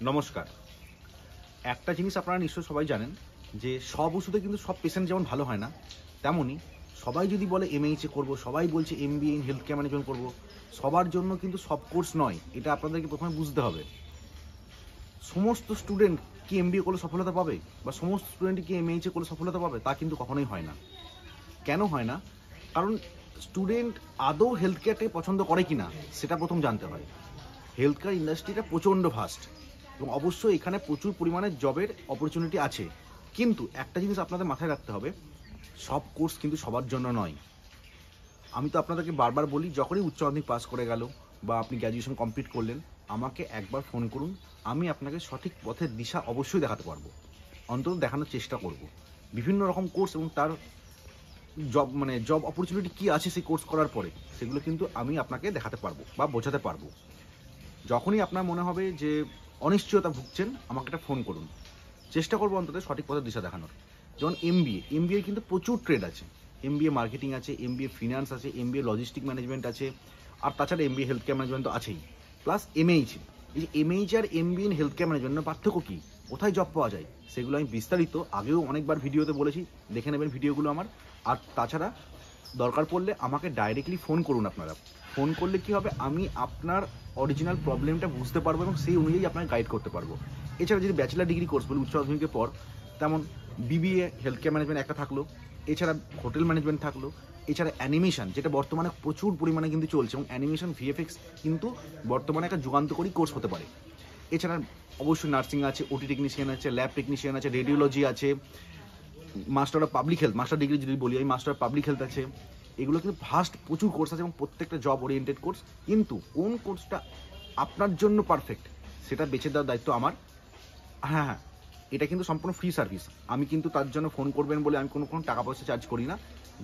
নমস্কার। একটা জিনিস আপনারা নিশ্চয়ই সবাই জানেন যে সব ওষুধে কিন্তু সব পেশেন্ট যেমন ভালো হয় না, তেমনই সবাই যদি বলে এমএইচএ করবো, সবাই বলছে MBA in health care management করবো, সবার জন্য কিন্তু সব কোর্স নয়। এটা আপনাদেরকে প্রথমে বুঝতে হবে। সমস্ত স্টুডেন্ট কি এমবিএ করলে সফলতা পাবে বা সমস্ত স্টুডেন্ট কি এমএইচএ করলে সফলতা পাবে তা কিন্তু কখনোই হয় না। কেন হয় না? কারণ স্টুডেন্ট আদৌ হেলথ কেয়ারটাকে পছন্দ করে কি না সেটা প্রথম জানতে হয়। হেলথ কেয়ার ইন্ডাস্ট্রিটা প্রচণ্ড ভাস্ট এবং অবশ্যই এখানে প্রচুর পরিমাণে জবের অপরচুনিটি আছে। কিন্তু একটা জিনিস আপনাদের মাথায় রাখতে হবে, সব কোর্স কিন্তু সবার জন্য নয়। আমি তো আপনাদেরকে বারবার বলি, যখনই উচ্চ মাধ্যমিক পাস করে গেল বা আপনি গ্র্যাজুয়েশন কমপ্লিট করলেন, আমাকে একবার ফোন করুন। আমি আপনাকে সঠিক পথের দিশা অবশ্যই দেখাতে পারবো, অন্তত দেখানোর চেষ্টা করব। বিভিন্ন রকম কোর্স এবং তার জব অপরচুনিটি কী আছে সেই কোর্স করার পরে, সেগুলো কিন্তু আমি আপনাকে দেখাতে পারবো বা বোঝাতে পারবো। যখনই আপনার মনে হবে যে অনিশ্চয়তা ভুগছেন, আমাকে একটা ফোন করুন। চেষ্টা করবো অন্তত সঠিক পথের দিশা দেখানোর। যেমন এমবিএ কিন্তু প্রচুর ট্রেড আছে। এমবিএ মার্কেটিং আছে, এমবিএ ফিনান্স আছে, এমবিএ লজিস্টিক ম্যানেজমেন্ট আছে, আর তাছাড়া এমবিএ হেলথ কেয়ার ম্যানেজমেন্ট তো আছেই, প্লাস এমএইচ। এই যে এমএইচ আর এমবিএ ইন হেলথ কেয়ার ম্যানেজমেন্টের পার্থক্য কী, কোথায় জব পাওয়া যায়, সেগুলো আমি বিস্তারিত আগেও অনেকবার ভিডিওতে বলেছি, দেখে নেবেন ভিডিওগুলো আমার। আর তাছাড়া দরকার পড়লে আমাকে ডাইরেক্টলি ফোন করুন। আপনারা ফোন করলে কি হবে, আমি আপনার অরিজিনাল প্রবলেমটা বুঝতে পারবো এবং সেই অনুযায়ী আপনাকে গাইড করতে পারবো। এছাড়া যদি ব্যাচেলার ডিগ্রি কোর্স বলি উচ্চ মাধ্যমিকের পর, তেমন বিবিএ হেলথ কেয়ার ম্যানেজমেন্ট একটা থাকলো, এছাড়া হোটেল ম্যানেজমেন্ট থাকলো, এছাড়া অ্যানিমেশন, যেটা বর্তমানে প্রচুর পরিমাণে কিন্তু চলছে, এবং অ্যানিমেশন ভিএফএক্স কিন্তু বর্তমানে একটা যুগান্তকারী কোর্স হতে পারে। এছাড়া অবশ্যই নার্সিং আছে, ওটি টেকনিশিয়ান আছে, ল্যাব টেকনিশিয়ান আছে, রেডিওলজি আছে, master of public health, master degree যদি বলি আমি, মাস্টার অফ পাবলিক হেলথ আছে। এগুলো কিন্তু ভাস্ট প্রচুর কোর্স আছে এবং প্রত্যেকটা জব ওরিয়েন্টেড কোর্স। কিন্তু কোন কোর্সটা আপনার জন্য পারফেক্ট সেটা বেছে দেওয়ার দায়িত্ব আমার। হ্যাঁ হ্যাঁ, এটা কিন্তু সম্পূর্ণ ফ্রি সার্ভিস। আমি কিন্তু তার জন্য ফোন করবেন বলে আমি কোনো টাকা পয়সা চার্জ করি না।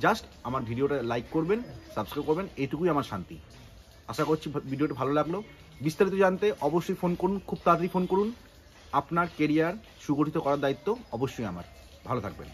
জাস্ট আমার ভিডিওটা লাইক করবেন, সাবস্ক্রাইব করবেন, এইটুকুই আমার শান্তি। আশা করছি ভিডিওটা ভালো লাগলো। বিস্তারিত জানতে অবশ্যই ফোন করুন, খুব তাড়াতাড়ি ফোন করুন। আপনার কেরিয়ার সুগঠিত করার দায়িত্ব অবশ্যই আমার। ভালো থাকবেন।